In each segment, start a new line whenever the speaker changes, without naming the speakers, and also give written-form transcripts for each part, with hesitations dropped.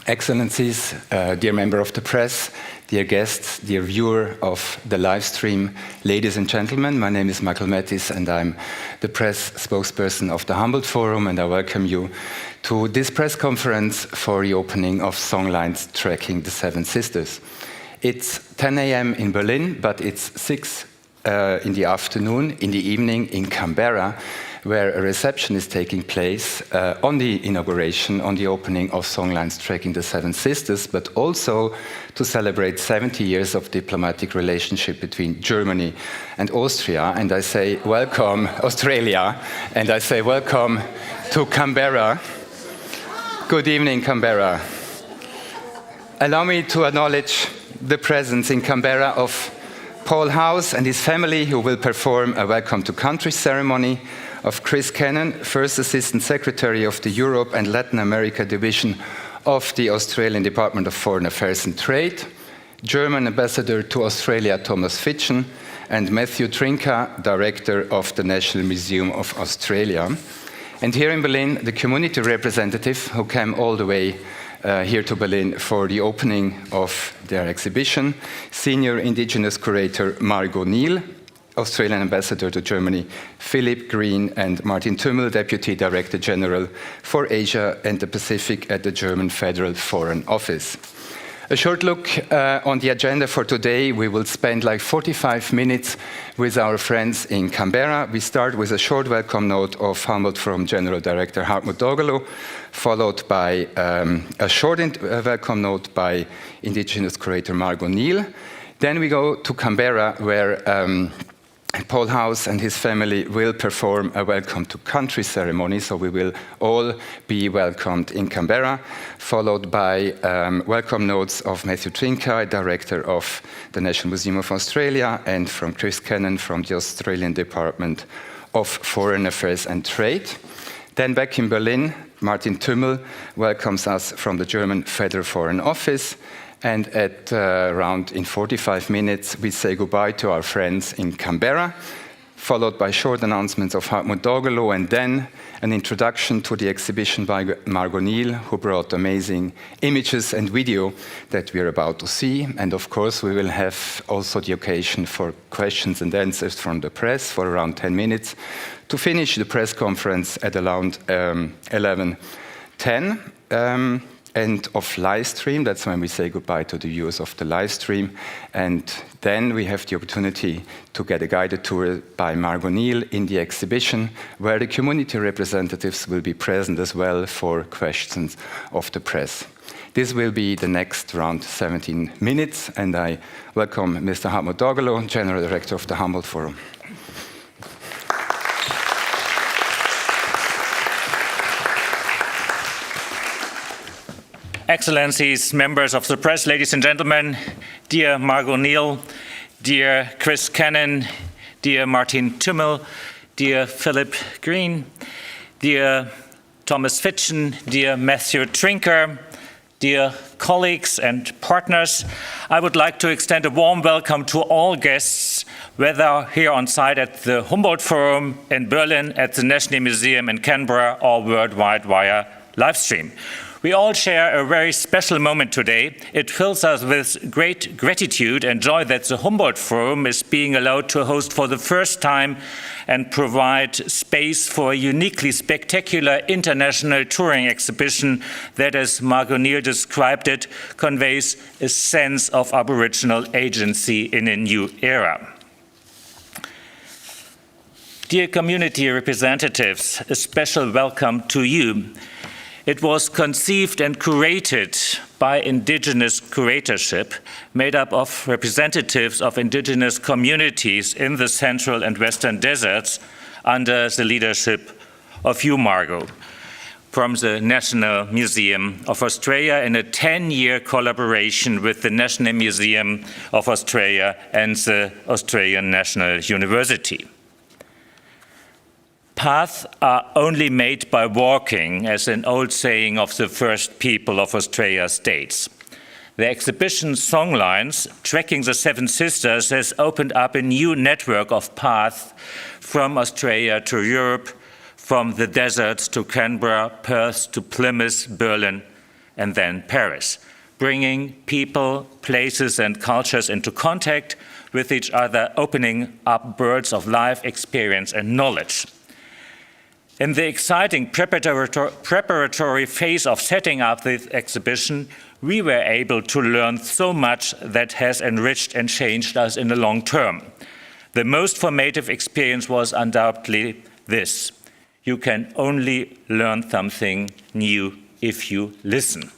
Excellencies, dear member of the press, dear guests, dear viewer of the live stream, ladies and gentlemen, my name is Michael Mattis and I'm the press spokesperson of the Humboldt Forum, and I welcome you to this press conference for the opening of Songlines Tracking the Seven Sisters. It's 10 a.m. in Berlin, but it's 6 in the afternoon, in the evening in Canberra, where a reception is taking place on the inauguration, on the opening of Songlines Tracking the Seven Sisters, but also to celebrate 70 years of diplomatic relationship between Germany and Austria. And I say, welcome, Australia, and I say, welcome to Canberra. Good evening, Canberra. Allow me to acknowledge the presence in Canberra of Paul House and his family, who will perform a welcome to country ceremony, of Chris Cannon, First Assistant Secretary of the Europe and Latin America Division of the Australian Department of Foreign Affairs and Trade, German Ambassador to Australia Thomas Fitchen, and Matthew Trinka, Director of the National Museum of Australia. And here in Berlin, the community representative who came all the way here to Berlin for the opening of their exhibition, Senior Indigenous Curator Margaret Neal, Australian Ambassador to Germany, Philip Green, and Martin Tümmel, Deputy Director General for Asia and the Pacific at the German Federal Foreign Office. A short look on the agenda for today. We will spend like 45 minutes with our friends in Canberra. We start with a short welcome note of Humboldt Forum General Director Hartmut Dogelo, followed by a short welcome note by Indigenous Curator Margaret Neal. Then we go to Canberra, where Paul House and his family will perform a welcome to country ceremony, so we will all be welcomed in Canberra, followed by welcome notes of Matthew Trinka, Director of the National Museum of Australia, and from Chris Cannon from the Australian Department of Foreign Affairs and Trade. Then back in Berlin, Martin Tümmel welcomes us from the German Federal Foreign Office. And at around in 45 minutes, we say goodbye to our friends in Canberra, followed by short announcements of Hartmut Dogelo, and then an introduction to the exhibition by Margaret Neal, who brought amazing images and video that we are about to see. And of course, we will have also the occasion for questions and answers from the press for around 10 minutes to finish the press conference at around 11:10. End of live stream. That's when we say goodbye to the viewers of the live stream. And then we have the opportunity to get a guided tour by Margaret Neal in the exhibition, where the community representatives will be present as well for questions of the press. This will be the next around 17 minutes, and I welcome Mr. Hartmut Dogelo, General Director of the Humboldt Forum.
Excellencies, members of the press, ladies and gentlemen, dear Margaret Neal, dear Chris Cannon, dear Martin Tümmel, dear Philip Green, dear Thomas Fitchen, dear Matthew Trinka, dear colleagues and partners, I would like to extend a warm welcome to all guests, whether here on site at the Humboldt Forum in Berlin, at the National Museum in Canberra, or worldwide via live stream. We all share a very special moment today. It fills us with great gratitude and joy that the Humboldt Forum is being allowed to host for the first time and provide space for a uniquely spectacular international touring exhibition that, as Margaret Neal described it, conveys a sense of Aboriginal agency in a new era. Dear community representatives, a special welcome to you. It was conceived and curated by Indigenous curatorship, made up of representatives of Indigenous communities in the Central and Western deserts under the leadership of you, Margot, from the National Museum of Australia in a 10-year collaboration with the National Museum of Australia and the Australian National University. Paths are only made by walking, as an old saying of the first people of Australia states. The exhibition Songlines, Tracking the Seven Sisters, has opened up a new network of paths from Australia to Europe, from the deserts to Canberra, Perth to Plymouth, Berlin, and then Paris, bringing people, places, and cultures into contact with each other, opening up worlds of life, experience, and knowledge. In the exciting preparatory phase of setting up this exhibition, we were able to learn so much that has enriched and changed us in the long term. The most formative experience was undoubtedly this: you can only learn something new if you listen.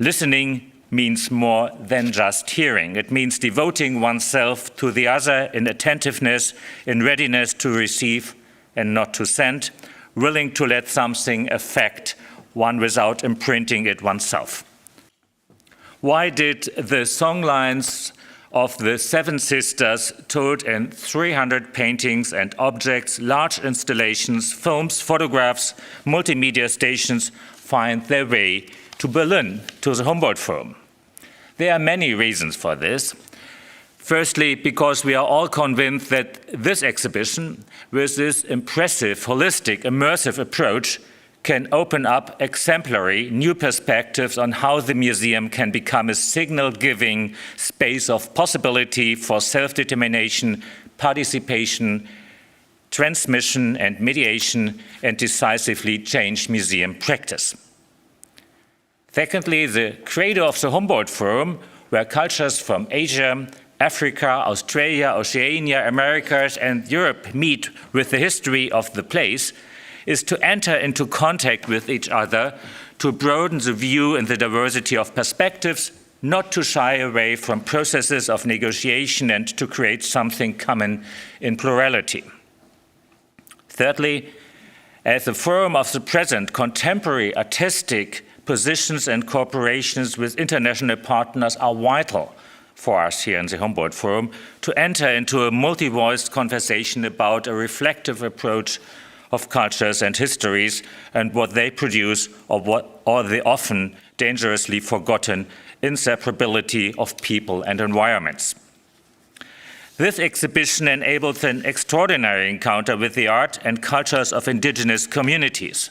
Listening means more than just hearing. It means devoting oneself to the other in attentiveness, in readiness to receive and not to send, willing to let something affect one without imprinting it oneself. Why did the songlines of the Seven Sisters, told in 300 paintings and objects, large installations, films, photographs, multimedia stations, find their way to Berlin, to the Humboldt Forum? There are many reasons for this. Firstly, because we are all convinced that this exhibition, with this impressive, holistic, immersive approach, can open up exemplary new perspectives on how the museum can become a signal-giving space of possibility for self-determination, participation, transmission, and mediation, and decisively change museum practice. Secondly, the creator of the Humboldt Forum, where cultures from Asia, Africa, Australia, Oceania, Americas, and Europe meet with the history of the place, is to enter into contact with each other, to broaden the view and the diversity of perspectives, not to shy away from processes of negotiation, and to create something common in plurality. Thirdly, as a forum of the present, contemporary artistic positions and cooperations with international partners are vital for us here in the Humboldt Forum to enter into a multi-voiced conversation about a reflective approach of cultures and histories and what they produce, or the often dangerously forgotten inseparability of people and environments. This exhibition enables an extraordinary encounter with the art and cultures of indigenous communities.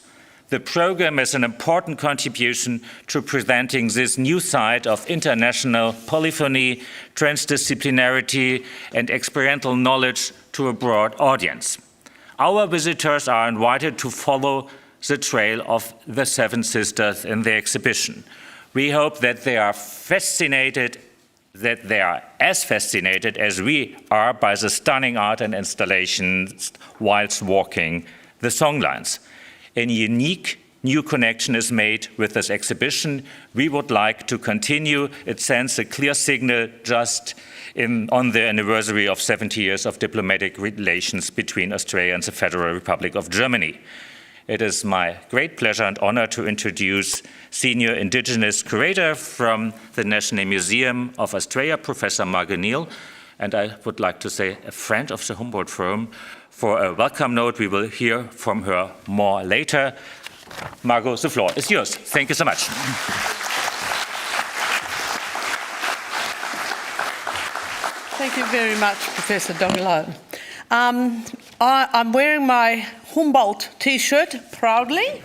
The program is an important contribution to presenting this new side of international polyphony, transdisciplinarity, and experiential knowledge to a broad audience. Our visitors are invited to follow the trail of the Seven Sisters in the exhibition. We hope that they are as fascinated as we are by the stunning art and installations whilst walking the songlines. A unique new connection is made with this exhibition. We would like to continue. It sends a clear signal just on the anniversary of 70 years of diplomatic relations between Australia and the Federal Republic of Germany. It is my great pleasure and honor to introduce Senior Indigenous Curator from the National Museum of Australia, Professor Margaret Neal, and I would like to say a friend of the Humboldt Forum, for a welcome note. We will hear from her more later. Margot, the floor is yours. Thank you so much.
Thank you very much, Professor Donglo. I'm wearing my Humboldt t-shirt proudly,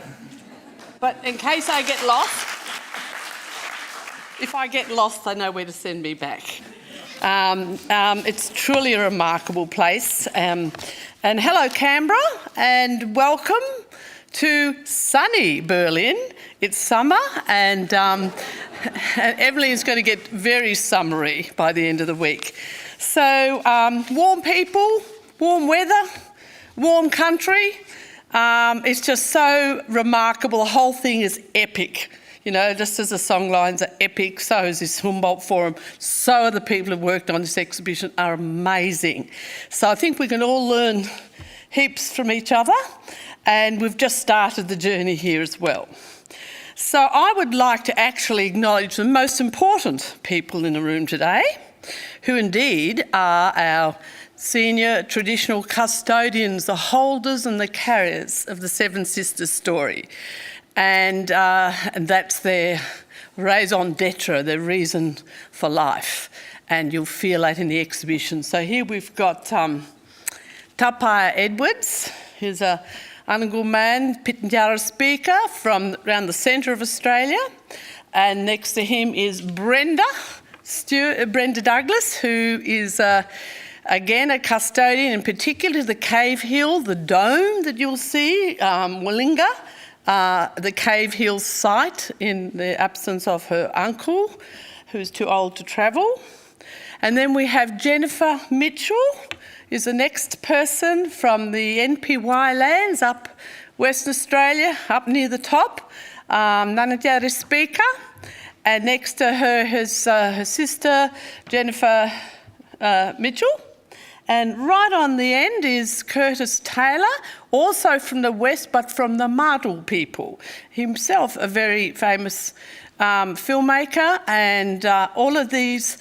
but in case I get lost, if I get lost, I know where to send me back. It's truly a remarkable place. And hello, Canberra, and welcome to sunny Berlin. It's summer, and Evelyn's going to get very summery by the end of the week. So warm people, warm weather, warm country. It's just so remarkable. The whole thing is epic. You know, just as the songlines are epic, so is this Humboldt Forum. So are the people who worked on this exhibition are amazing. So I think we can all learn heaps from each other, and we've just started the journey here as well. So I would like to actually acknowledge the most important people in the room today, who indeed are our senior traditional custodians, the holders and the carriers of the Seven Sisters story. And that's their raison d'etre, their reason for life. And you'll feel that in the exhibition. So here we've got Tapaya Edwards, who's a Anangal man, Pitjantjatjara speaker from around the centre of Australia. And next to him is Brenda Douglas, who is again a custodian, in particular the Cave Hill, the dome that you'll see, Wallinga, the Cave Hill site in the absence of her uncle, who's too old to travel. And then we have Jennifer Mitchell, is the next person from the NPY lands up Western Australia, up near the top, Nanadjari speaker. And next to her is her sister, Jennifer Mitchell. And right on the end is Curtis Taylor, also from the West, but from the Mardul people. Himself a very famous filmmaker, and all of these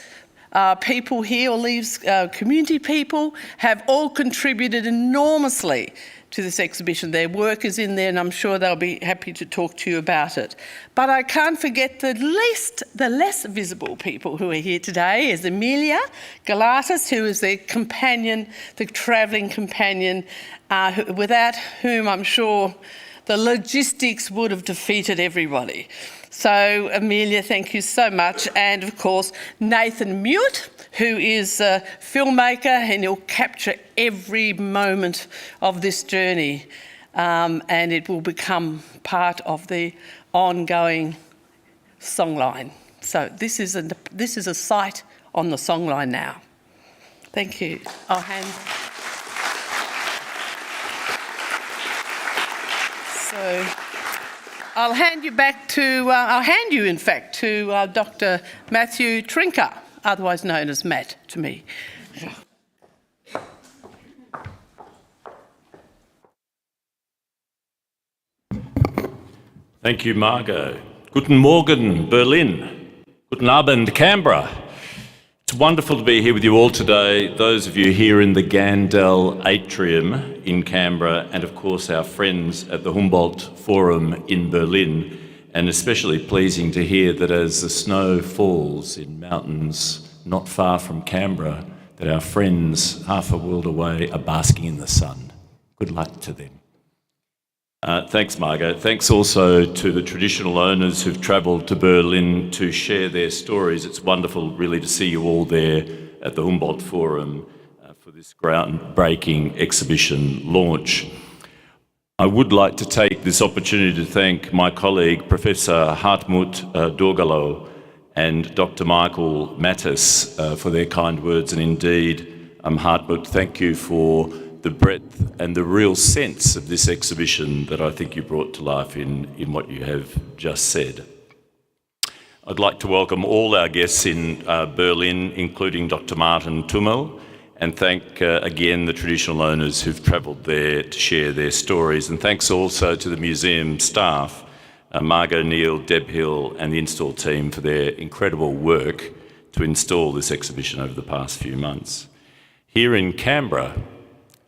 people here, all these community people, have all contributed enormously to this exhibition. Their work is in there, and I'm sure they'll be happy to talk to you about it. But I can't forget the less visible people who are here today is Emilia Golas, who is the companion, the travelling companion, without whom I'm sure the logistics would have defeated everybody. So, Emilia, thank you so much. And of course, Nathan Mute, who is a filmmaker, and he'll capture every moment of this journey, and it will become part of the ongoing songline. So this is a site on the songline now. Thank you. I'll hand you back to, in fact, to Dr. Matthew Trinker, otherwise known as Matt to me.
Thank you, Margot. Guten Morgen, Berlin. Guten Abend, Canberra. It's wonderful to be here with you all today, those of you here in the Gandel Atrium in Canberra, and of course our friends at the Humboldt Forum in Berlin, and especially pleasing to hear that as the snow falls in mountains not far from Canberra, that our friends half a world away are basking in the sun. Good luck to them. Thanks, Margaret. Thanks also to the traditional owners who've travelled to Berlin to share their stories. It's wonderful, really, to see you all there at the Humboldt Forum for this groundbreaking exhibition launch. I would like to take this opportunity to thank my colleague, Professor Hartmut Dorgalow and Dr. Michael Mattis for their kind words. And indeed, Hartmut, thank you for the breadth and the real sense of this exhibition that I think you brought to life in what you have just said. I'd like to welcome all our guests in Berlin, including Dr. Martin Tummel, and thank again the traditional owners who've travelled there to share their stories. And thanks also to the museum staff, Margot, Neal, Deb Hill and the install team for their incredible work to install this exhibition over the past few months. Here in Canberra,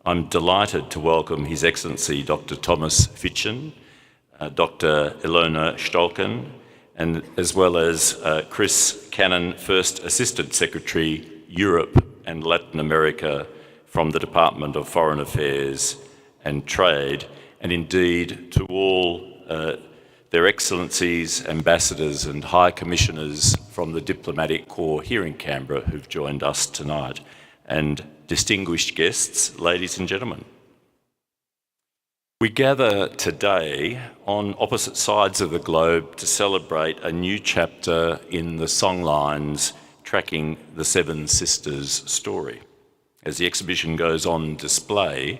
I'm delighted to welcome His Excellency Dr. Thomas Fitchen, Dr. Ilona Stolken, and as well as Chris Cannon, First Assistant Secretary, Europe and Latin America from the Department of Foreign Affairs and Trade, and indeed to all Their Excellencies, Ambassadors and High Commissioners from the Diplomatic Corps here in Canberra who've joined us tonight, and distinguished guests, ladies and gentlemen. We gather today on opposite sides of the globe to celebrate a new chapter in the Songlines tracking the Seven Sisters story, as the exhibition goes on display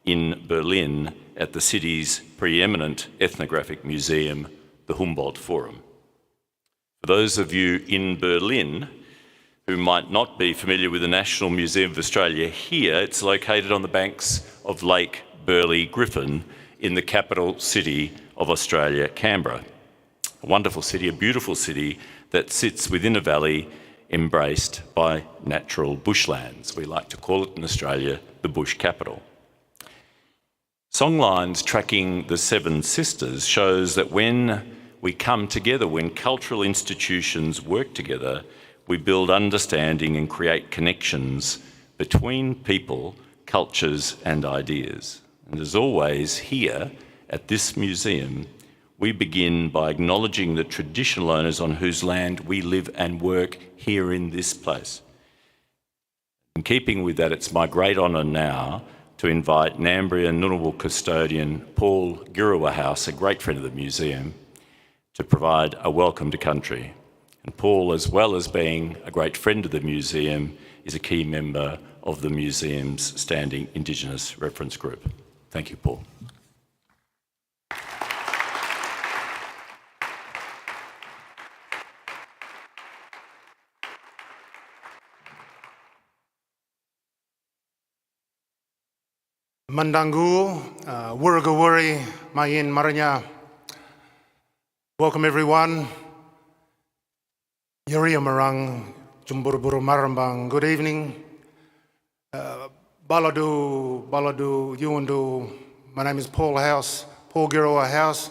in Berlin at the city's preeminent ethnographic museum, the Humboldt Forum. For those of you in Berlin who might not be familiar with the National Museum of Australia here, it's located on the banks of Lake Burley Griffin in the capital city of Australia, Canberra. A wonderful city, a beautiful city that sits within a valley embraced by natural bushlands. We like to call it in Australia the bush capital. Songlines tracking the Seven Sisters shows that when we come together, when cultural institutions work together, we build understanding and create connections between people, cultures and ideas. And as always, here at this museum, we begin by acknowledging the traditional owners on whose land we live and work here in this place. In keeping with that, it's my great honour now to invite Ngambria Ngunnawal custodian Paul Giruahouse, a great friend of the museum, to provide a welcome to country. And Paul, as well as being a great friend of the museum, is a key member of the museum's standing Indigenous reference group. Thank you, Paul.
Mandangu, Wurugawuri, Mayin Maranya. Welcome everyone. Yuriya Marang, Jumburuburu Marambang. Good evening. Baladu, Yuandu. My name is Paul Giroa House.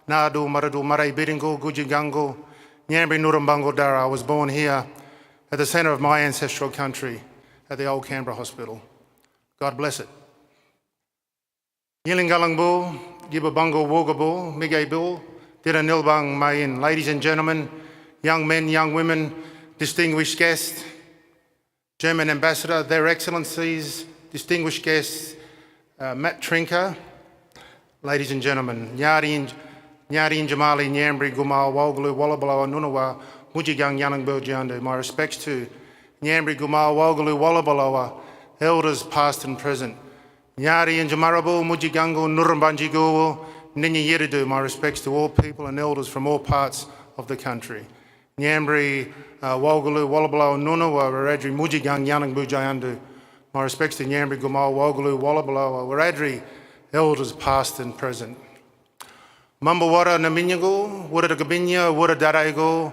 Nadu, Maradu, Marai Bidingu, Gujigangu, Ngambri Nurambango Dara. I was born here at the centre of my ancestral country at the old Canberra Hospital. God bless it. Yilingalangbu, Yibabango Wogabu, Migabu, Dira Nilbang Mayin. Ladies and gentlemen, young men, young women, distinguished guests, German Ambassador, Their Excellencies, distinguished guests, Matt Trinker, ladies and gentlemen, Nyari Jamali, Ngambri, Gumal, Wolgalu, Wallabalawa, Nunawa, Wujigang, Yanangbu, Jiandu. My respects to Ngambri, Gumal, Wolgalu, Wallabalawa, elders past and present. Nyari and Jamarabu, Mujigangu, Nurumbanjigu, Ninya Yiridu. My respects to all people and elders from all parts of the country. Ngambri, Wolgalu, Wallabalawa, Nunawa, Wiradri, Mujigang, Yanangbu, Jiandu. My respects to Ngambri, Gumal, Wolgalu, Wallabalawa, Wiradri, elders past and present. Mambawara Naminyago, Wurada Gabinya, Wurada Daraigo,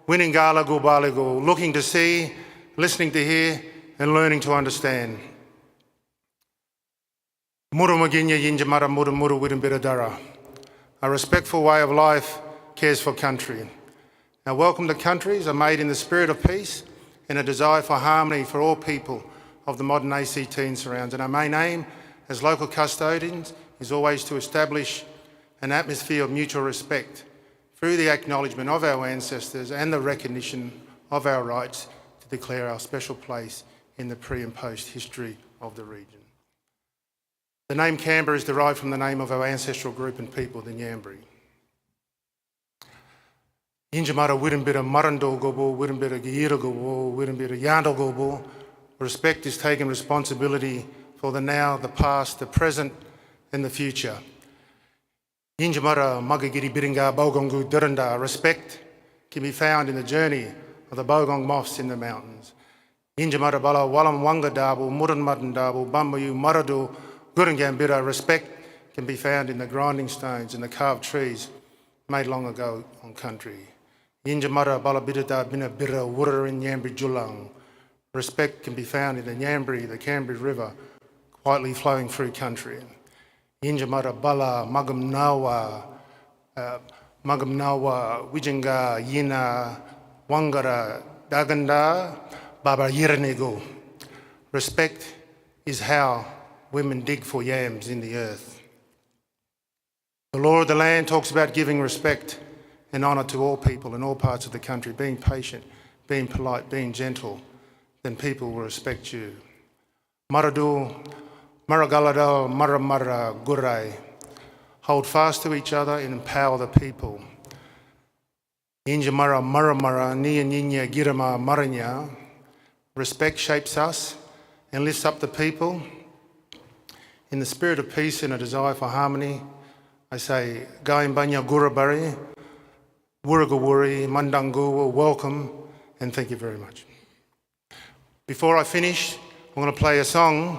Winningala Gubaligo, looking to see, listening to hear, and learning to understand. Murumaginya Yinjamara Murumuru Wirimbiradara. A respectful way of life cares for country. Now, welcome to countries are made in the spirit of peace and a desire for harmony for all people of the modern ACT and surrounds. And our main aim as local custodians is always to establish an atmosphere of mutual respect through the acknowledgement of our ancestors and the recognition of our rights to declare our special place in the pre and post history of the region. The name Canberra is derived from the name of our ancestral group and people, the Ngambri. Yinjamara Wirimbira Marando Gobo, Wirimbira Giyira Gobo, Wirimbira Yando Gobo. Respect is taking responsibility for the now, the past, the present, and the future. Yinjamara Magagiri Biringa Bogongu Duranda. Respect can be found in the journey of the Bogong moths in the mountains. Yinjamara Bala Walam Wanga Dabu, Muran Madan Dabu, Bambayu Maradu, Gurungambira. Respect can be found in the grinding stones and the carved trees made long ago on country. Yinjamara Balabidada Bina Bira Wurra in Ngambri Julang. Respect can be found in the Ngambri, the Canberra River, quietly flowing through country. Yinjamara Bala Magam Nawa, Wijinga, Yina, Wangara, Daganda, Baba Yiranego. Respect is how women dig for yams in the earth. The law of the land talks about giving respect and honour to all people in all parts of the country, being patient, being polite, being gentle, then people will respect you. Maradu, Maragaladal, Maramara, Gurai. Hold fast to each other and empower the people. Injamara, Maramara, Nia Ninya, Girama, Maranya. Respect shapes us and lifts up the people. In the spirit of peace and a desire for harmony, I say, Gaimbanya Gurabari, Wurugawuri, Mandangu, welcome, and thank you very much. Before I finish, I'm going to play a song,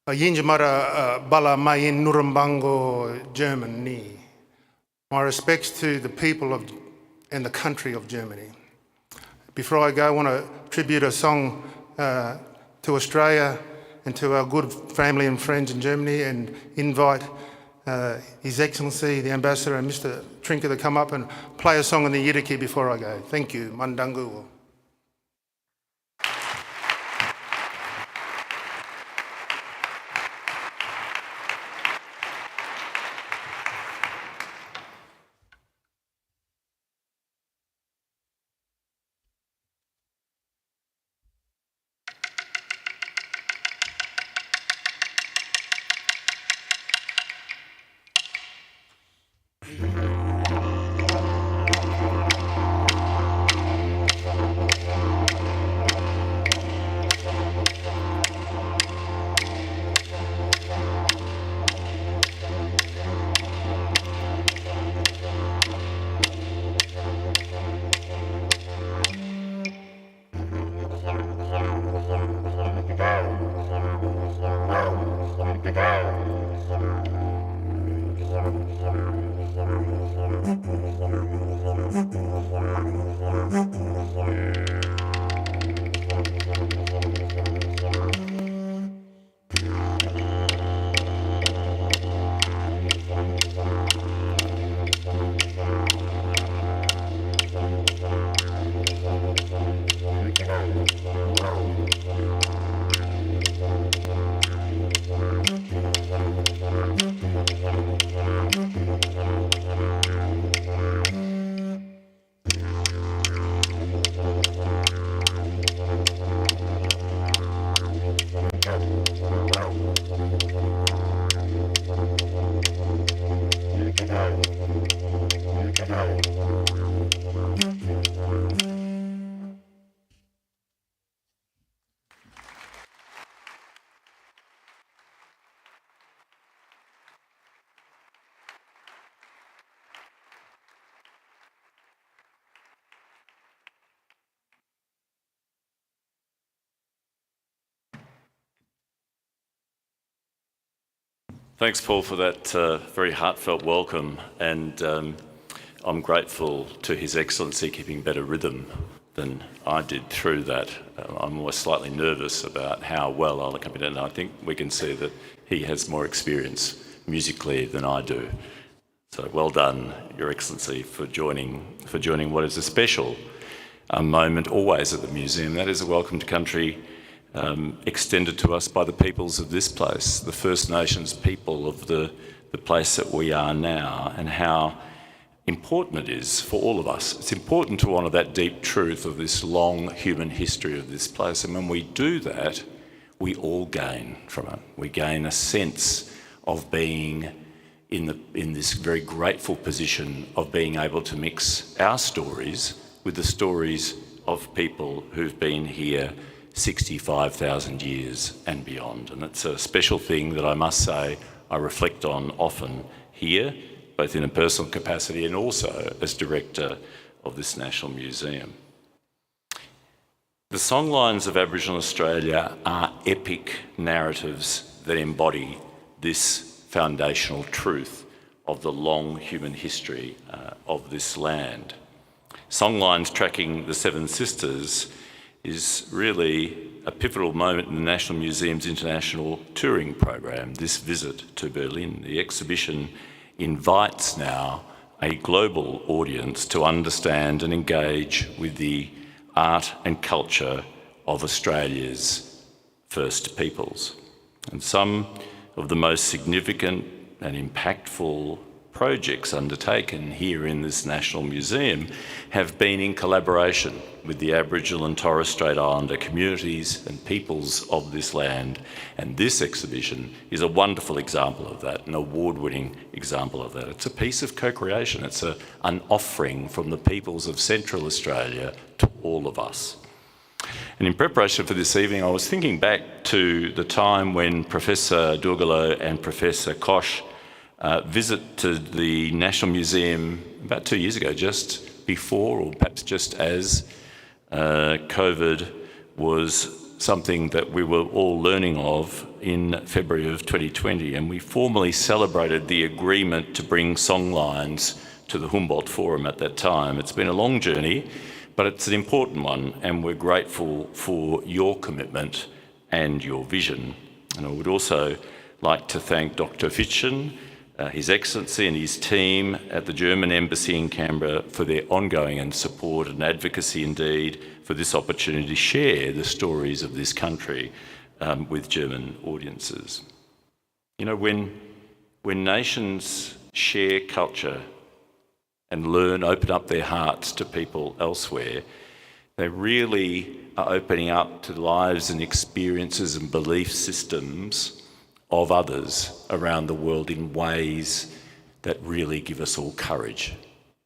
Yinjamara Bala Mayin Nurumbango, Germany. My respects to the people of and the country of Germany. Before I go, I want to tribute a song to Australia and to our good family and friends in Germany, and invite His Excellency, the Ambassador, and Mr. Trinker to come up and play a song in the Yidaki before I go. Thank you. Mandangu.
Thanks, Paul, for that very heartfelt welcome, and I'm grateful to His Excellency keeping better rhythm than I did through that. I'm always slightly nervous about how well I'll accompany it, and I think we can see that he has more experience musically than I do. So well done, Your Excellency, for joining what is a special moment always at the museum. That is a welcome to country extended to us by the peoples of this place, the First Nations people of the place that we are now, and how important it is for all of us. It's important to honour that deep truth of this long human history of this place, and when we do that, we all gain from it. We gain a sense of being in this very grateful position of being able to mix our stories with the stories of people who've been here 65,000 years and beyond. And it's a special thing that I must say I reflect on often here, both in a personal capacity and also as director of this National Museum. The songlines of Aboriginal Australia are epic narratives that embody this foundational truth of the long human history of this land. Songlines tracking the Seven Sisters is really a pivotal moment in the National Museum's international touring program, this visit to Berlin. The exhibition invites now a global audience to understand and engage with the art and culture of Australia's First Peoples. And some of the most significant and impactful projects undertaken here in this National Museum have been in collaboration with the Aboriginal and Torres Strait Islander communities and peoples of this land. And this exhibition is a wonderful example of that, an award-winning example of that. It's a piece of co-creation. It's an offering from the peoples of Central Australia to all of us. And in preparation for this evening, I was thinking back to the time when Professor Durgalo and Professor Kosh visited the National Museum about 2 years ago, just before or perhaps just as COVID was something that we were all learning of in February of 2020. And we formally celebrated the agreement to bring Songlines to the Humboldt Forum at that time. It's been a long journey, but it's an important one, and we're grateful for your commitment and your vision. And I would also like to thank Dr. Fitchen, His Excellency and his team at the German Embassy in Canberra for their ongoing and support and advocacy indeed for this opportunity to share the stories of this country with German audiences. You know, when nations share culture and open up their hearts to people elsewhere, they really are opening up to the lives and experiences and belief systems of others around the world in ways that really give us all courage.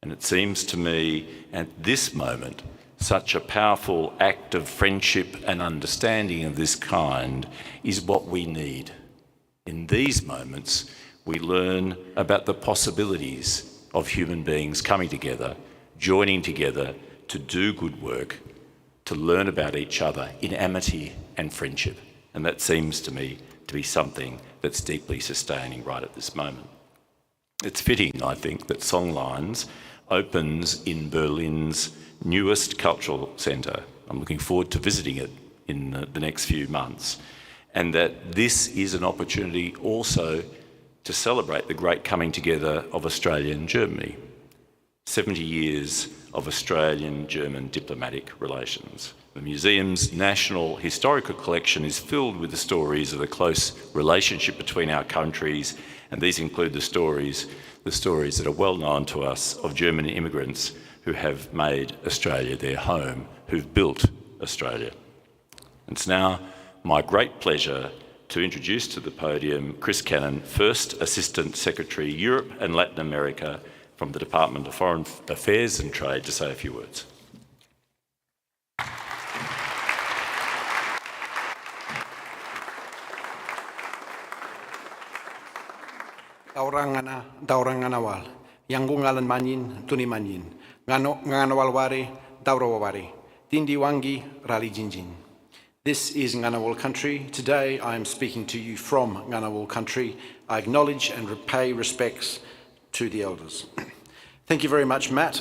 And it seems to me at this moment, such a powerful act of friendship and understanding of this kind is what we need. In these moments, we learn about the possibilities of human beings coming together, joining together to do good work, to learn about each other in amity and friendship. And that seems to me to be something that's deeply sustaining right at this moment. It's fitting, I think, that Songlines opens in Berlin's newest cultural centre. I'm looking forward to visiting it in the next few months. And that this is an opportunity also to celebrate the great coming together of Australia and Germany. 70 years of Australian-German diplomatic relations. The museum's national historical collection is filled with the stories of the close relationship between our countries, and these include the stories that are well known to us of German immigrants who have made Australia their home, who've built Australia. It's now my great pleasure to introduce to the podium Chris Cannon, First Assistant Secretary, Europe and Latin America from the Department of Foreign Affairs and Trade, to say a few words.
Daurangana wal, yangungalan manin, tuni manin, nganawalware, dauraware, tindi wangi, rali jinjin. This is Ngunnawal country. Today I am speaking to you from Ngunnawal country. I acknowledge and pay respects to the elders. Thank you very much, Matt,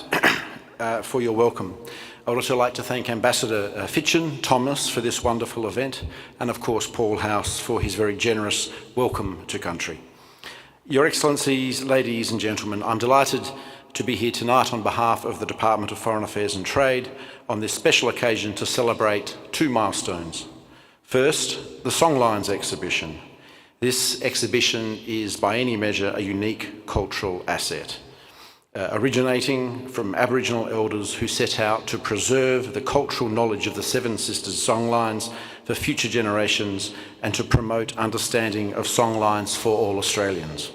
for your welcome. I would also like to thank Ambassador Fitchin Thomas for this wonderful event, and of course Paul House for his very generous welcome to country. Your Excellencies, ladies and gentlemen, I'm delighted to be here tonight on behalf of the Department of Foreign Affairs and Trade on this special occasion to celebrate two milestones. First, the Songlines Exhibition. This exhibition is by any measure a unique cultural asset, originating from Aboriginal elders who set out to preserve the cultural knowledge of the Seven Sisters songlines for future generations and to promote understanding of songlines for all Australians.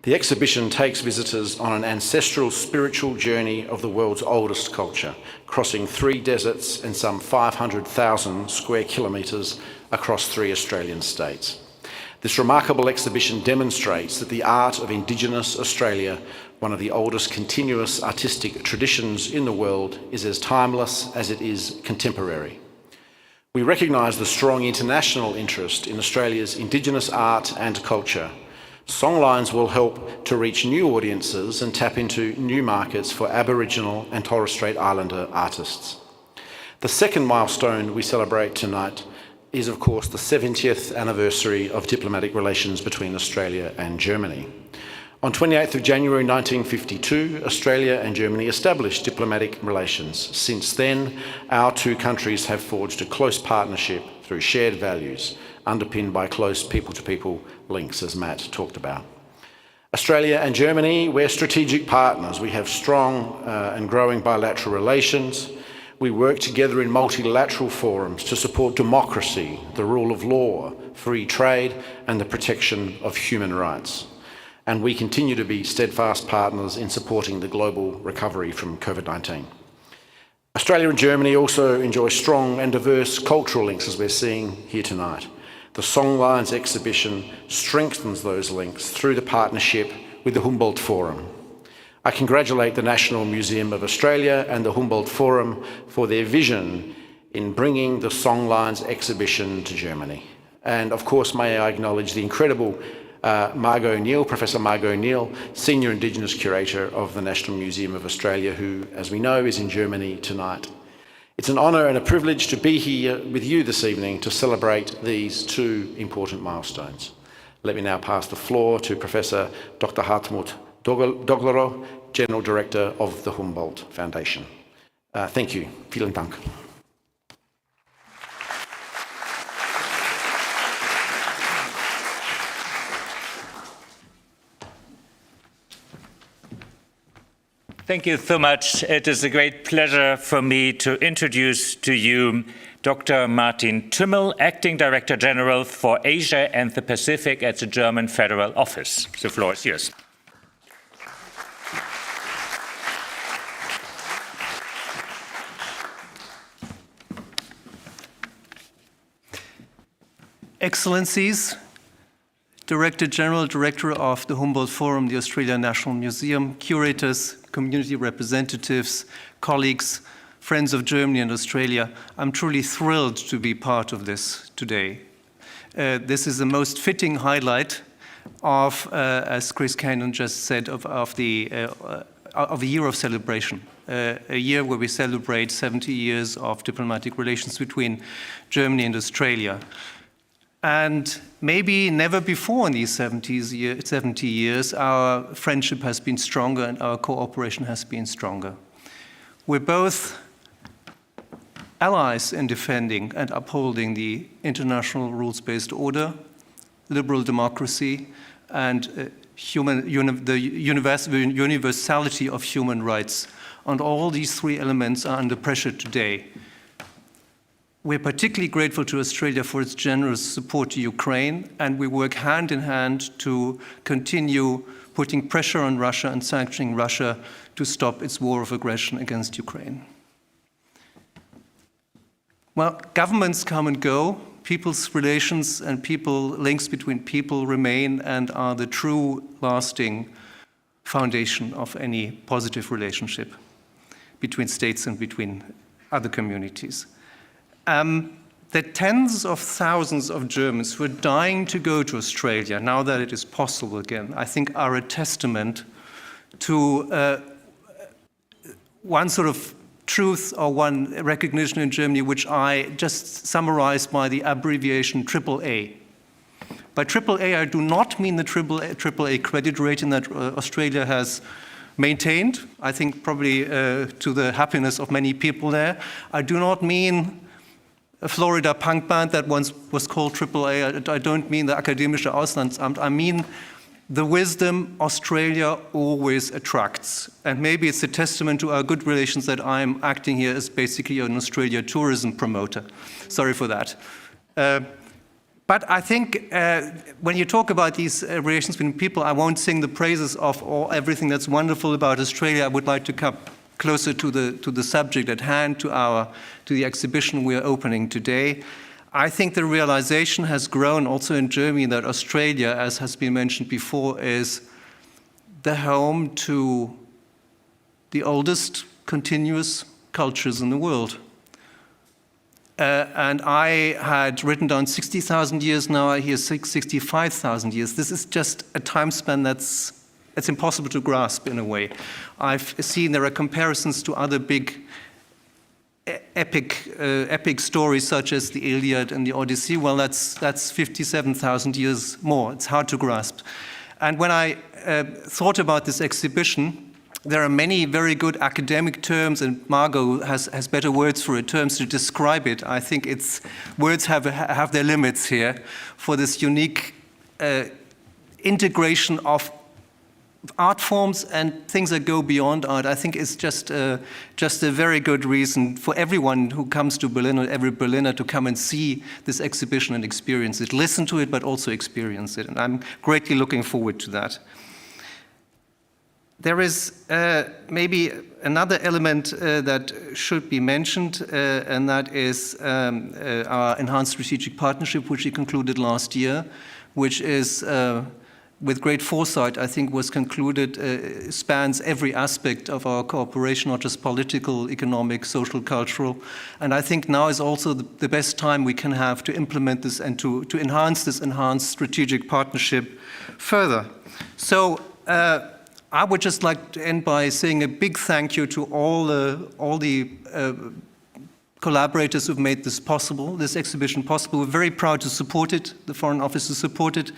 The exhibition takes visitors on an ancestral spiritual journey of the world's oldest culture, crossing 3 deserts and some 500,000 square kilometres across 3 Australian states. This remarkable exhibition demonstrates that the art of Indigenous Australia, one of the oldest continuous artistic traditions in the world, is as timeless as it is contemporary. We recognise the strong international interest in Australia's Indigenous art and culture. Songlines will help to reach new audiences and tap into new markets for Aboriginal and Torres Strait Islander artists. The second milestone we celebrate tonight is, of course, the 70th anniversary of diplomatic relations between Australia and Germany. On 28th of January 1952, Australia and Germany established diplomatic relations. Since then, our two countries have forged a close partnership through shared values, underpinned by close people-to-people links, as Matt talked about. Australia and Germany, we're strategic partners. We have strong and growing bilateral relations. We work together in multilateral forums to support democracy, the rule of law, free trade, and the protection of human rights. And we continue to be steadfast partners in supporting the global recovery from COVID-19. Australia and Germany also enjoy strong and diverse cultural links, as we're seeing here tonight. The Songlines Exhibition strengthens those links through the partnership with the Humboldt Forum. I congratulate the National Museum of Australia and the Humboldt Forum for their vision in bringing the Songlines Exhibition to Germany. And of course, may I acknowledge the incredible Neal, Professor Margaret Neal, Senior Indigenous Curator of the National Museum of Australia, who, as we know, is in Germany tonight. It's an honour and a privilege to be here with you this evening to celebrate these two important milestones. Let me now pass the floor to Professor Dr. Hartmut Doglero, General Director of the Humboldt Foundation. Thank you. Vielen Dank.
Thank you so much. It is a great pleasure for me to introduce to you Dr. Martin Tümmel, Acting Director General for Asia and the Pacific at the German Federal Office. The floor is yours.
Excellencies, Director General, Director of the Humboldt Forum, the Australian National Museum, curators, community representatives, colleagues, friends of Germany and Australia, I'm truly thrilled to be part of this today. This is the most fitting highlight of, as Chris Cannon just said, of a year of celebration. A year where we celebrate 70 years of diplomatic relations between Germany and Australia. And maybe never before in these 70 years, our friendship has been stronger and our cooperation has been stronger. We're both allies in defending and upholding the international rules-based order, liberal democracy, and the universality of human rights. And all these three elements are under pressure today. We're particularly grateful to Australia for its generous support to Ukraine, and we work hand in hand to continue putting pressure on Russia and sanctioning Russia to stop its war of aggression against Ukraine. Well, governments come and go. People's relations and links between people remain and are the true lasting foundation of any positive relationship between states and between other communities. that tens of thousands of Germans who are dying to go to Australia, now that it is possible again, I think are a testament to one sort of truth or one recognition in Germany, which I just summarized by the abbreviation AAA. By AAA, I do not mean the AAA credit rating that Australia has maintained, I think probably to the happiness of many people there. I do not mean a Florida punk band that once was called AAA. I don't mean the Akademische Auslandsamt. I mean the wisdom Australia always attracts. And maybe it's a testament to our good relations that I'm acting here as basically an Australia tourism promoter. Sorry for that. But I think when you talk about these relations between people, I won't sing the praises of everything that's wonderful about Australia. I would like to come closer to the subject at hand, to the exhibition we are opening today. I think the realization has grown also in Germany that Australia, as has been mentioned before, is the home to the oldest continuous cultures in the world. And I had written down 60,000 years, now I hear 65,000 years. This is just a time span it's impossible to grasp in a way. I've seen there are comparisons to other big epic stories such as the Iliad and the Odyssey. Well, that's 57,000 years more. It's hard to grasp. And when I thought about this exhibition, there are many very good academic terms, and Margot has better words for it, terms to describe it. I think words have their limits here for this unique integration of art forms and things that go beyond art. I think it's just a very good reason for everyone who comes to Berlin, or every Berliner, to come and see this exhibition and experience it. Listen to it, but also experience it. And I'm greatly looking forward to that. There is maybe another element that should be mentioned, and that is our enhanced strategic partnership, which we concluded last year, which is with great foresight, I think, was concluded, spans every aspect of our cooperation, not just political, economic, social, cultural. And I think now is also the best time we can have to implement this and to enhance this enhanced strategic partnership further. So I would just like to end by saying a big thank you to all the collaborators who've made this possible, this exhibition possible. We're very proud to support it, the Foreign Office to support it.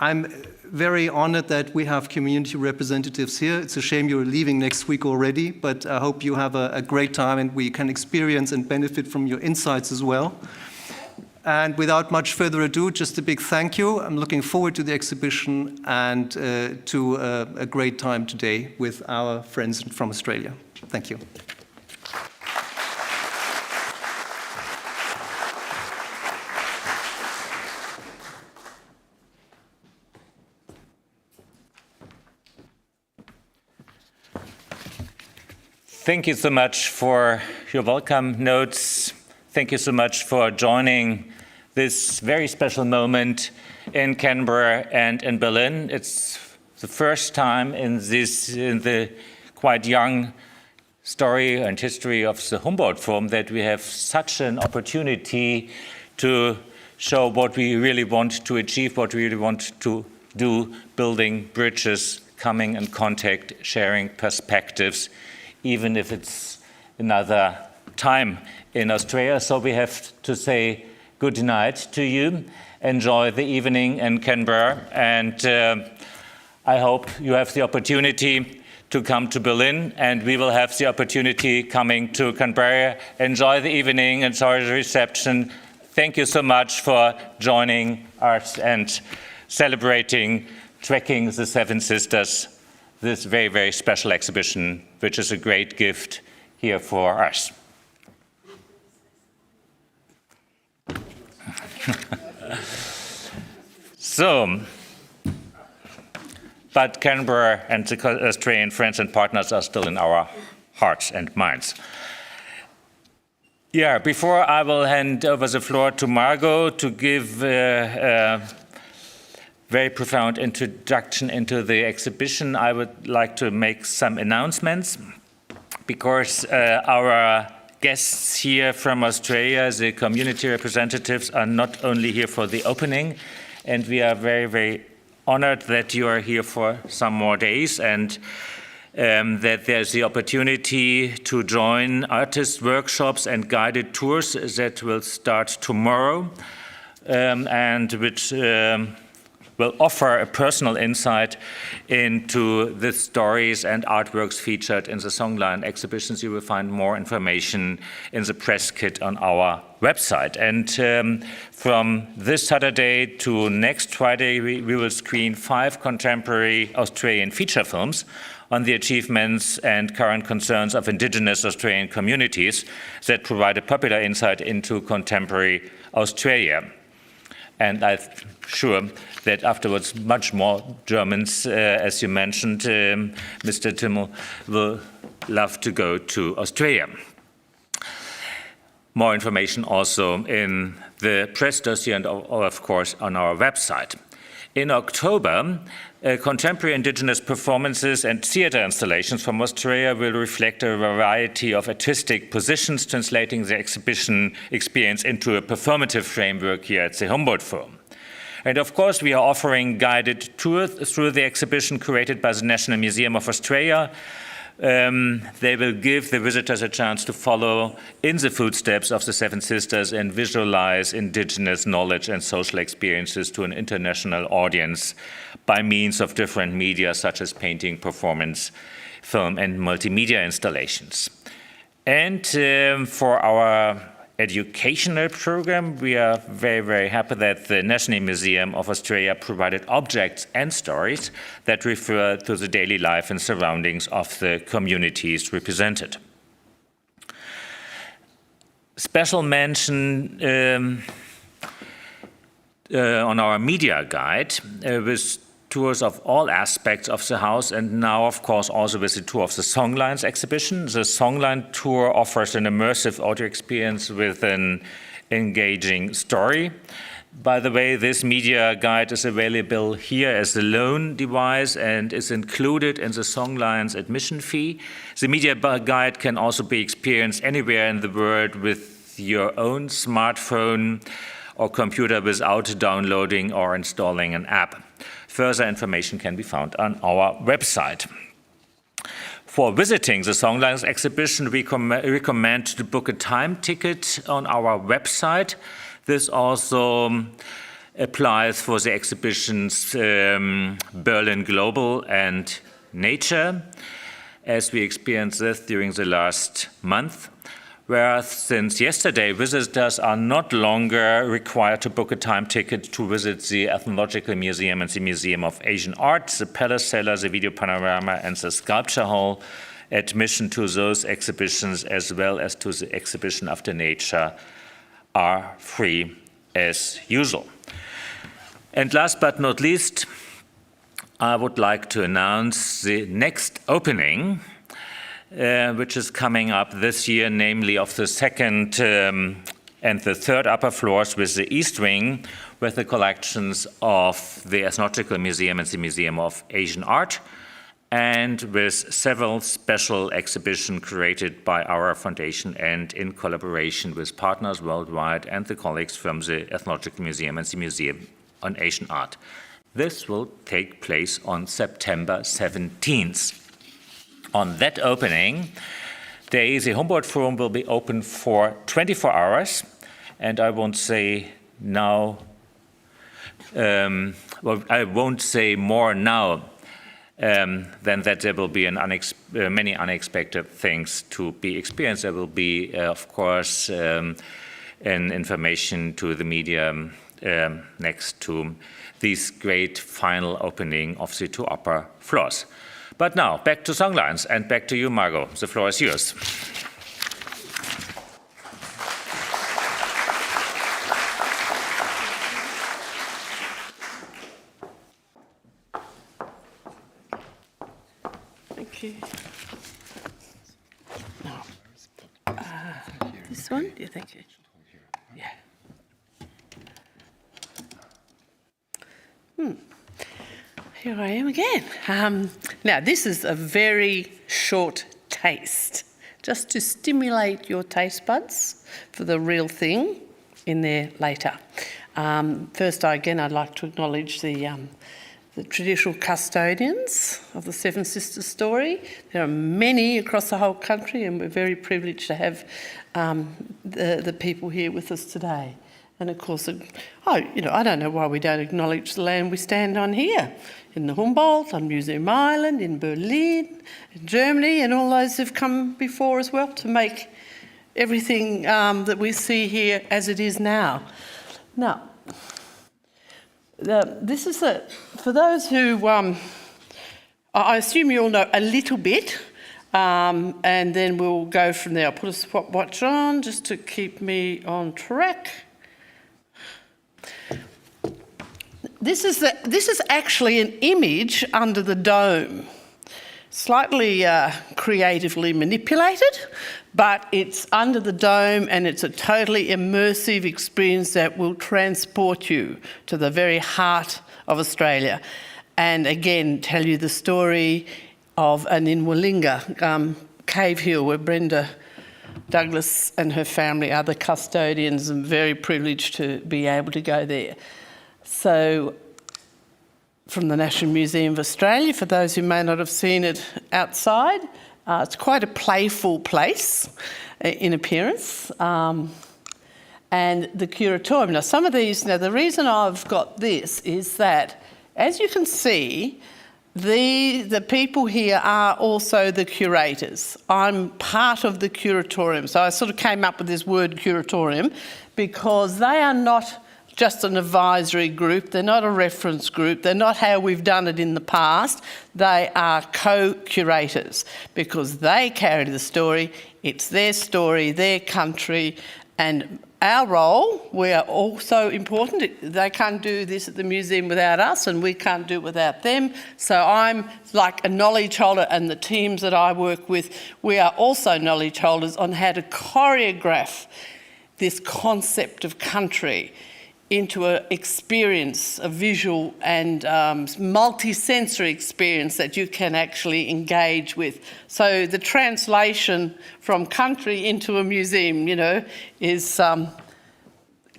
I'm very honored that we have community representatives here. It's a shame you're leaving next week already, but I hope you have a great time and we can experience and benefit from your insights as well. And without much further ado, just a big thank you. I'm looking forward to the exhibition and to a great time today with our friends from Australia. Thank you.
Thank you so much for your welcome notes. Thank you so much for joining this very special moment in Canberra and in Berlin. It's the first time in the quite young story and history of the Humboldt Forum that we have such an opportunity to show what we really want to achieve, what we really want to do, building bridges, coming in contact, sharing perspectives, even if it's another time in Australia. So we have to say good night to you. Enjoy the evening in Canberra, and I hope you have the opportunity to come to Berlin, and we will have the opportunity coming to Canberra. Enjoy the evening, enjoy the reception. Thank you so much for joining us and celebrating Trekking the Seven Sisters, this very, very special exhibition, which is a great gift here for us. So, but Canberra and the Australian friends and partners are still in our hearts and minds. Yeah, before I will hand over the floor to Margot to give a very profound introduction into the exhibition, I would like to make some announcements, because our guests here from Australia. The community representatives are not only here for the opening, and we are very, very honored that you are here for some more days, and that there's the opportunity to join artist workshops and guided tours that will start tomorrow, and which will offer a personal insight into the stories and artworks featured in the Songlines exhibitions. You will find more information in the press kit on our website. And from this Saturday to next Friday, we will screen 5 contemporary Australian feature films on the achievements and current concerns of Indigenous Australian communities that provide a popular insight into contemporary Australia. And I'm sure that afterwards much more Germans, as you mentioned, Mr. Timmel, will love to go to Australia. More information also in the press dossier and of course on our website. In October, contemporary Indigenous performances and theatre installations from Australia will reflect a variety of artistic positions, translating the exhibition experience into a performative framework here at the Humboldt Forum. And of course, we are offering guided tours through the exhibition curated by the National Museum of Australia. They will give the visitors a chance to follow in the footsteps of the Seven Sisters and visualize Indigenous knowledge and social experiences to an international audience by means of different media such as painting, performance, film, and multimedia installations. And for our educational program, we are very, very happy that the National Museum of Australia provided objects and stories that refer to the daily life and surroundings of the communities represented. Special mention on our media guide with tours of all aspects of the house, and now, of course, also with the tour of the Songlines exhibition. The Songline tour offers an immersive audio experience with an engaging story. By the way, this media guide is available here as a loan device and is included in the Songlines admission fee. The media guide can also be experienced anywhere in the world with your own smartphone or computer without downloading or installing an app. Further information can be found on our website. For visiting the Songlines exhibition, we recommend to book a time ticket on our website. This also applies for the exhibitions Berlin Global and Nature, as we experienced this during the last month. Whereas since yesterday, visitors are not longer required to book a time ticket to visit the Ethnological Museum and the Museum of Asian Art, the Palace Cellar, the Video Panorama, and the Sculpture Hall. Admission to those exhibitions, as well as to the exhibition After Nature, are free as usual. And last but not least, I would like to announce the next opening, which is coming up this year, namely of the second and the third upper floors with the East Wing, with the collections of the Ethnological Museum and the Museum of Asian Art, and with several special exhibitions created by our foundation and in collaboration with partners worldwide and the colleagues from the Ethnological Museum and the Museum on Asian Art. This will take place on September 17th. On that opening day, the Humboldt Forum will be open for 24 hours, and I won't say now, I won't say more now than that there will be many unexpected things to be experienced. There will be, of course, an information to the media next to this great final opening of the 2 upper floors. But now, back to Songlines, and back to you, Margot. The floor is yours.
Thank you. Now, this one? Yeah, thank you. Yeah. Here I am again. Now, this is a very short taste, just to stimulate your taste buds for the real thing in there later. First, I'd like to acknowledge the traditional custodians of the Seven Sisters story. There are many across the whole country, and we're very privileged to have the people here with us today. And of course, I don't know why we don't acknowledge the land we stand on here, in the Humboldt, on Museum Island, in Berlin, in Germany, and all those who've come before as well to make everything that we see here as it is now. Now, this is for those who, I assume you all know a little bit, and then we'll go from there. I'll put a stopwatch on just to keep me on track. This is actually an image under the dome, slightly creatively manipulated, but it's under the dome and it's a totally immersive experience that will transport you to the very heart of Australia. And again, tell you the story of an Inwalinga cave hill where Brenda Douglas and her family are the custodians, and very privileged to be able to go there. So, from the National Museum of Australia, for those who may not have seen it outside, it's quite a playful place in appearance. And the Curatorium. Now, some of these, the reason I've got this is that, as you can see, the people here are also the curators. I'm part of the Curatorium. So I sort of came up with this word Curatorium because they are not just an advisory group, they're not a reference group, they're not how we've done it in the past, they are co-curators because they carry the story, it's their country, and our role, we are also important. They can't do this at the museum without us, and we can't do it without them. So I'm like a knowledge holder, and the teams that I work with, we are also knowledge holders on how to choreograph this concept of country into an experience, a visual and multi-sensory experience that you can actually engage with. So the translation from country into a museum, is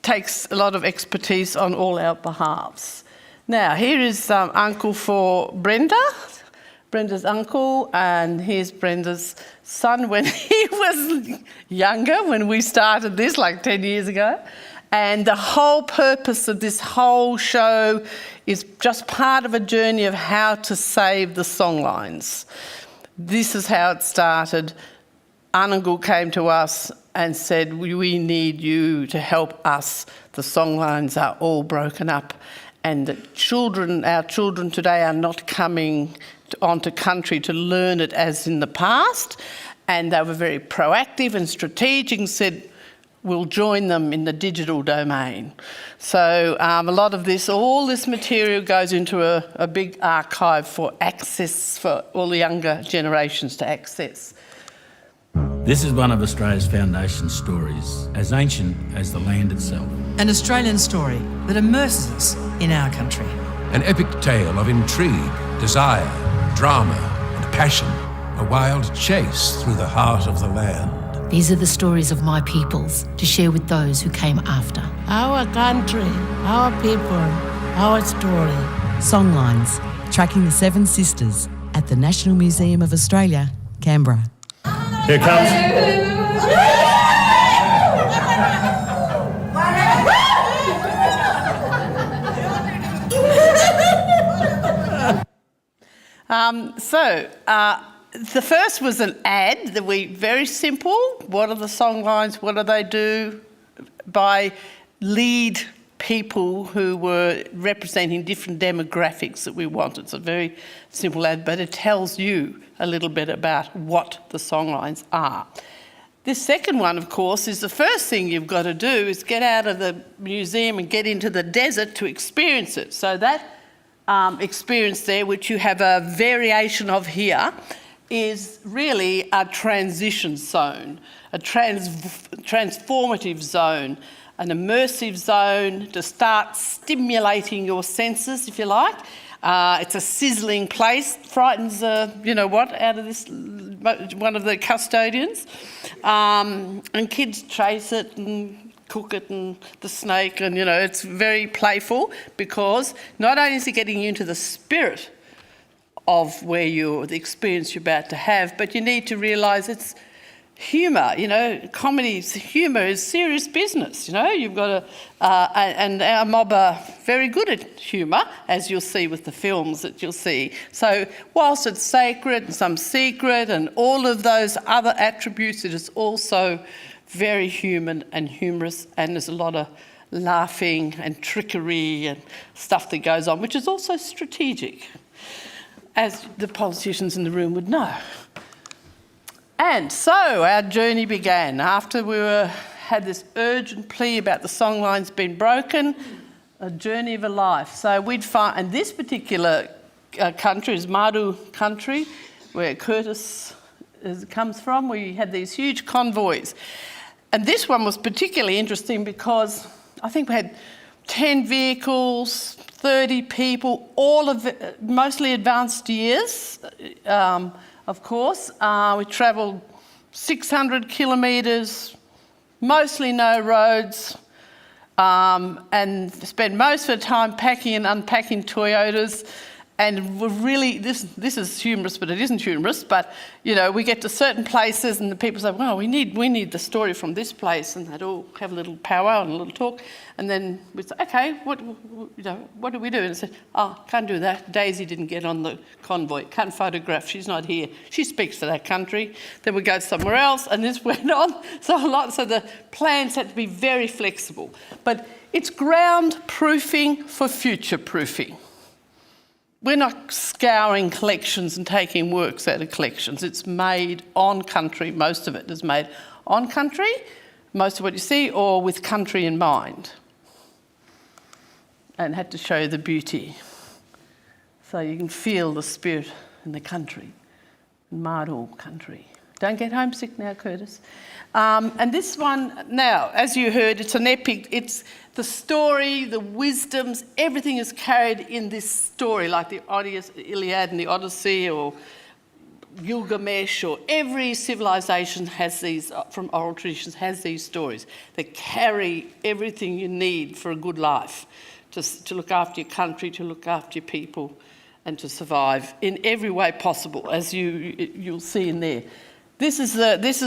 takes a lot of expertise on all our behalves. Now, here is uncle for Brenda, Brenda's uncle, and here's Brenda's son when he was younger, when we started this like 10 years ago. And the whole purpose of this whole show is just part of a journey of how to save the songlines. This is how it started. Anangal came to us and said, we need you to help us. The songlines are all broken up. And our children today are not coming onto country to learn it as in the past. And they were very proactive and strategic and said, we'll join them in the digital domain. So a lot of this, all this material goes into a big archive for access, for all the younger generations to access.
This is one of Australia's foundation stories, as ancient as the land itself.
An Australian story that immerses us in our country.
An epic tale of intrigue, desire, drama and passion. A wild chase through the heart of the land.
These are the stories of my peoples to share with those who came after.
Our country, our people, our story.
Songlines, tracking the Seven Sisters at the National Museum of Australia, Canberra.
Here comes.
The first was an ad that very simple. What are the songlines? What do they do? By lead people who were representing different demographics that we wanted. It's a very simple ad, but it tells you a little bit about what the songlines are. This second one, of course, is the first thing you've got to do is get out of the museum and get into the desert to experience it. So that experience there, which you have a variation of here, is really a transition zone, a transformative zone. an immersive zone to start stimulating your senses, if you like. It's a sizzling place, frightens, out of this, one of the custodians. And kids chase it and cook it and the snake, and, it's very playful because not only is it getting you into the spirit of the experience you're about to have, but you need to realise it's humour, humour is serious business, you've got to, and our mob are very good at humour, as you'll see with the films that you'll see. So whilst it's sacred and some secret and all of those other attributes, it is also very human and humorous, and there's a lot of laughing and trickery and stuff that goes on, which is also strategic, as the politicians in the room would know. And so our journey began after we had this urgent plea about the songlines being broken, a journey of a life. So we'd find, and this particular country is Madu country, where Curtis comes from, where you had these huge convoys. And this one was particularly interesting because I think we had 10 vehicles, 30 people, all of it, mostly advanced years. Of course, we travelled 600 kilometres, mostly no roads, and spent most of the time packing and unpacking Toyotas. And we're really, this is humorous, but it isn't humorous. But we get to certain places, and the people say, "Well, we need the story from this place," and they'd all have a little powwow and a little talk. And then we'd say, "Okay, what do we do?" And I said, "Oh, can't do that. Daisy didn't get on the convoy. Can't photograph. She's not here. She speaks for that country." Then we go somewhere else, and this went on so a lot. So the plans had to be very flexible. But it's ground proofing for future proofing. We're not scouring collections and taking works out of collections. It's made on country. Most of it is made on country, most of what you see, or with country in mind. And had to show the beauty. So you can feel the spirit in the country, Madu country. Don't get homesick now, Curtis. And this one, now, as you heard, it's an epic. It's the story, the wisdoms, everything is carried in this story, like the Iliad and the Odyssey, or Gilgamesh, or every civilization has these, from oral traditions, has these stories that carry everything you need for a good life, to look after your country, to look after your people, and to survive in every way possible, as you'll see in there. This is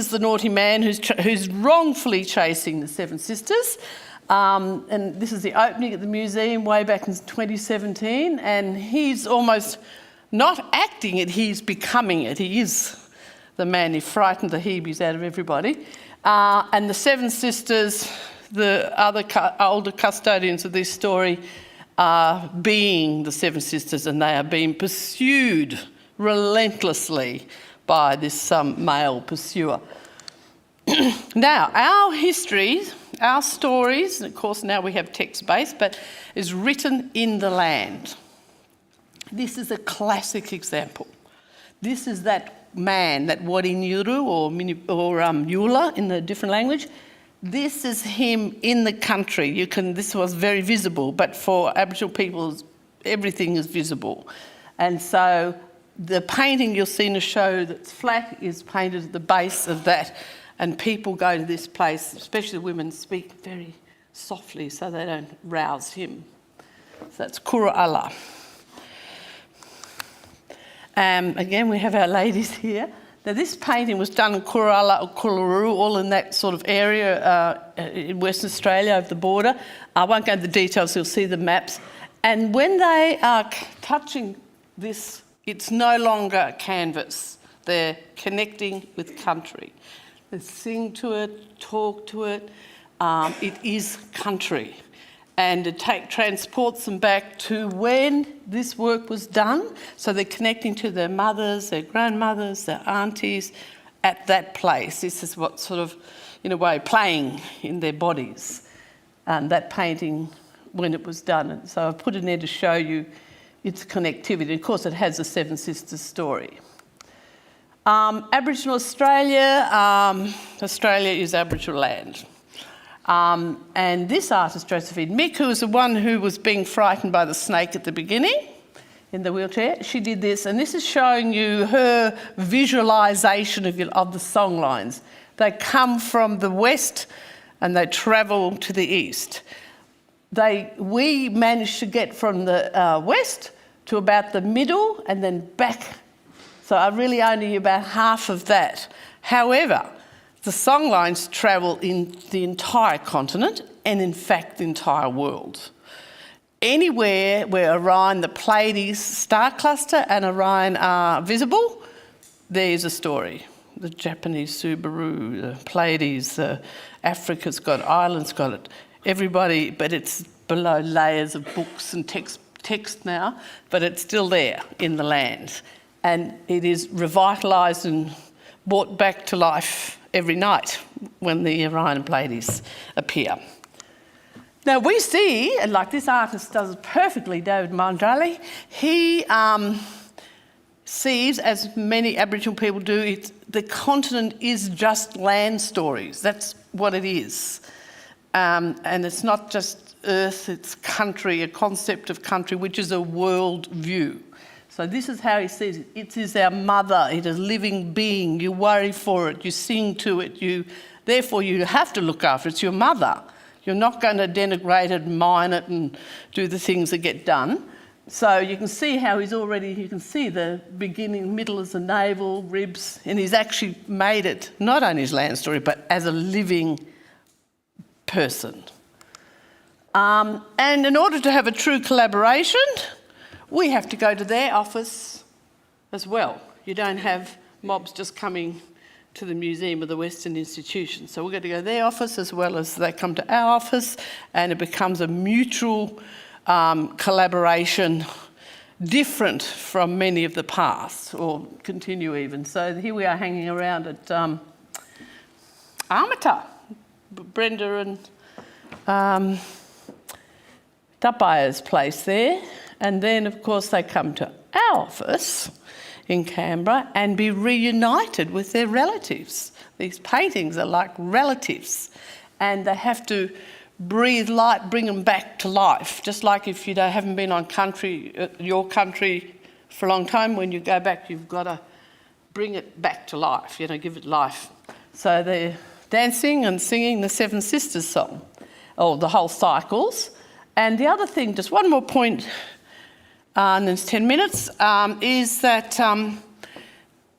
the naughty man who's wrongfully chasing the Seven Sisters. And this is the opening at the museum way back in 2017, and he's almost not acting it, he's becoming it. He is the man who frightened the Hebes out of everybody. And the Seven Sisters, the other older custodians of this story, are being the Seven Sisters, and they are being pursued relentlessly by this male pursuer. Now, our history, our stories, and of course now we have text-based, but is written in the land. This is a classic example. This is that man, that Warinyuru or Yula in the different language. This is him in the country. This was very visible, but for Aboriginal people, everything is visible. And so the painting you'll see in the show that's flat is painted at the base of that, and people go to this place, especially the women, speak very softly so they don't rouse him. So that's Kura'ala. Again, we have our ladies here. Now, this painting was done in Kura'ala or Kuluru, all in that sort of area in Western Australia over the border. I won't go into the details, you'll see the maps. And when they are touching this, it's no longer canvas. They're connecting with country. They sing to it, talk to it. It is country. And it transports them back to when this work was done. So they're connecting to their mothers, their grandmothers, their aunties at that place. This is what sort of, in a way, playing in their bodies. And that painting, when it was done. And so I've put it in there to show you its connectivity. Of course, it has the Seven Sisters story. Aboriginal Australia, Australia is Aboriginal land. And this artist, Josephine Mick, who was the one who was being frightened by the snake at the beginning in the wheelchair, she did this, and this is showing you her visualisation of the songlines. They come from the west and they travel to the east. We managed to get from the west to about the middle and then back. So I really only about half of that. However, the songlines travel in the entire continent and in fact the entire world. Anywhere where Orion, the Pleiades star cluster and Orion are visible, there's a story. The Japanese Subaru, the Pleiades, Africa's got it, Ireland's got it. Everybody, but it's below layers of books and text now, but it's still there in the land. And it is revitalised and brought back to life every night when the Orion and Pleiades appear. Now we see, and like this artist does it perfectly, David Mandrali, he sees, as many Aboriginal people do, the continent is just land stories. That's what it is. And it's not just earth, it's country, a concept of country, which is a world view. So this is how he sees it. It is our mother, it is a living being. You worry for it, you sing to it, therefore you have to look after it. It's your mother. You're not going to denigrate it, mine it and do the things that get done. So you can see how you can see the beginning, middle is the navel, ribs, and he's actually made it, not only his land story, but as a living person. And in order to have a true collaboration, we have to go to their office as well. You don't have mobs just coming to the Museum of the Western Institution. So we've got to go to their office as well as they come to our office, and it becomes a mutual collaboration, different from many of the past, or continue even. So here we are hanging around at Armata, Brenda and Dubbayer's place there. And then, of course, they come to our office in Canberra and be reunited with their relatives. These paintings are like relatives, and they have to breathe light, bring them back to life. Just like if you haven't been on your country for a long time, when you go back, you've got to bring it back to life, give it life. So they're dancing and singing the Seven Sisters song, or the whole cycles. And the other thing, just one more point, and it's 10 minutes, is that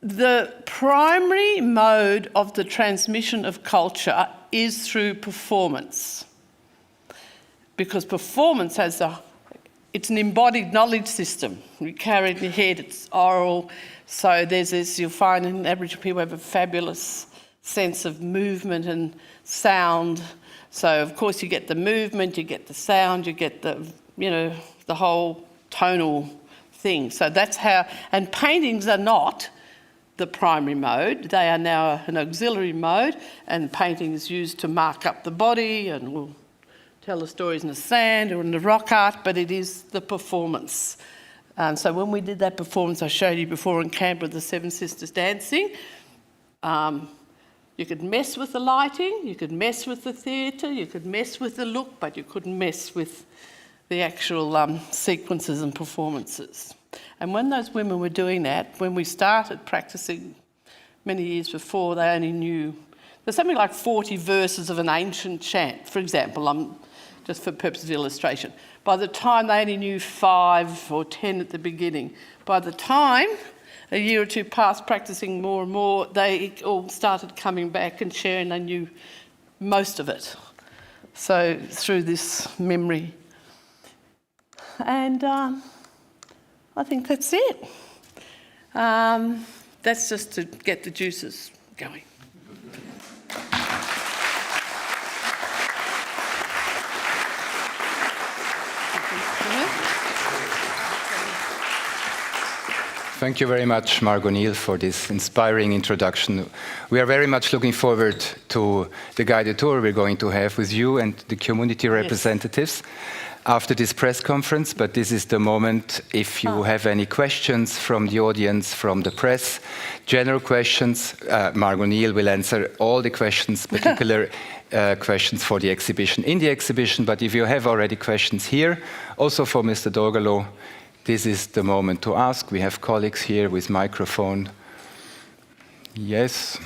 the primary mode of the transmission of culture is through performance. Because performance it's an embodied knowledge system. You carry it in your head, it's oral. So there's this, you'll find in Aboriginal people have a fabulous sense of movement and sound. So of course you get the movement, you get the sound, you get the whole tonal thing. So that's how, and paintings are not the primary mode. They are now an auxiliary mode, and painting is used to mark up the body, and we'll tell the stories in the sand or in the rock art, but it is the performance. And so when we did that performance I showed you before in Canberra, the Seven Sisters dancing, you could mess with the lighting, you could mess with the theatre, you could mess with the look, but you couldn't mess with the actual sequences and performances. And when those women were doing that, when we started practicing many years before, they only knew, there's something like 40 verses of an ancient chant, for example, just for purposes of illustration. By the time they only knew 5 or 10 at the beginning, by the time a year or two passed practicing more and more, they all started coming back and sharing, they knew most of it. So through this memory. And I think that's it. That's just to get the juices going.
Thank you very much, Margot Neal, for this inspiring introduction. We are very much looking forward to the guided tour we're going to have with you and the community representatives after this press conference. But this is the moment, if you have any questions from the audience, from the press, general questions, Margot Neal will answer all the questions, particularly questions for the exhibition in the exhibition, but if you have already questions here, also for Mr. Dorgalo, this is the moment to ask. We have colleagues here with microphone. Yes,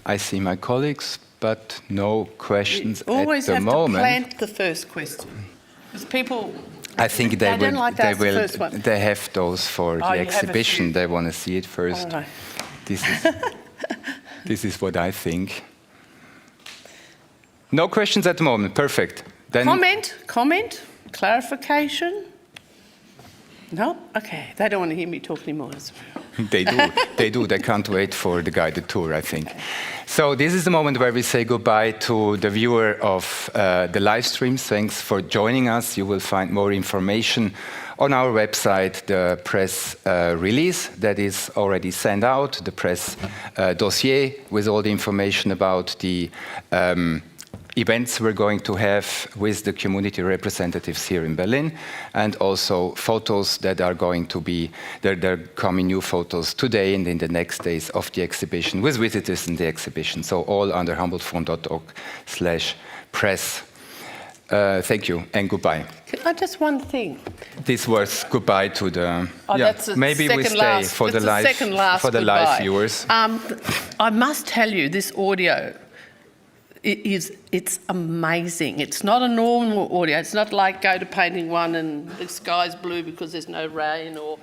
I see my colleagues, but no questions at the moment.
Always have to plant the first question, because people.
I think they
don't like to ask the first one.
They have those for the exhibition. They want to see it first.
Oh, no.
This is what I think. No questions at the moment. Perfect. Then
Comment, clarification. No? Okay. They don't want to hear me talk anymore.
They do. They can't wait for the guided tour, I think. Okay. So this is the moment where we say goodbye to the viewer of the live stream. Thanks for joining us. You will find more information on our website, the press release that is already sent out, the press dossier with all the information about the events we're going to have with the community representatives here in Berlin, and also photos that are going to be, there are coming new photos today and in the next days of the exhibition with visitors in the exhibition. So all under humboldtforum.org/press. Thank you and goodbye.
Can I just one thing?
This was goodbye to the.
That's
maybe we stay for the live viewers.
I must tell you, this audio. It's amazing. It's not a normal audio. It's not like go to painting one and the sky's blue because there's no rain, or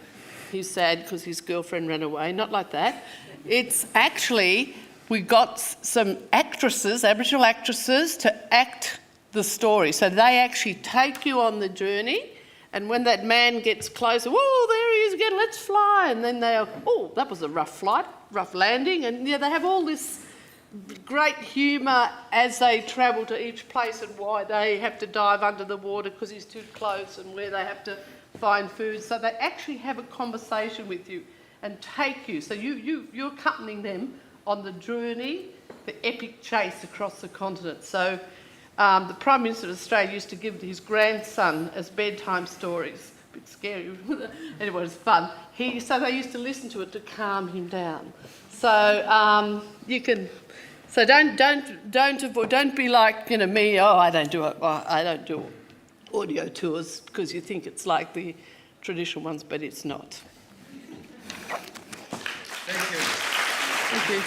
he's sad because his girlfriend ran away. Not like that. It's actually, we got some actresses, Aboriginal actresses, to act the story. So they actually take you on the journey, and when that man gets closer, whoa, there he is again, let's fly. And then they are, oh, that was a rough flight, rough landing. And yeah, they have all this great humour as they travel to each place and why they have to dive under the water because he's too close, and where they have to find food. So they actually have a conversation with you and take you. So you're accompanying them on the journey, the epic chase across the continent. So the Prime Minister of Australia used to give his grandson as bedtime stories. A bit scary. Anyway, it was fun. So they used to listen to it to calm him down. So you can. So don't be like me. Oh, I don't do audio tours because you think it's like the traditional ones, but it's not.
Thank you.
Thank you.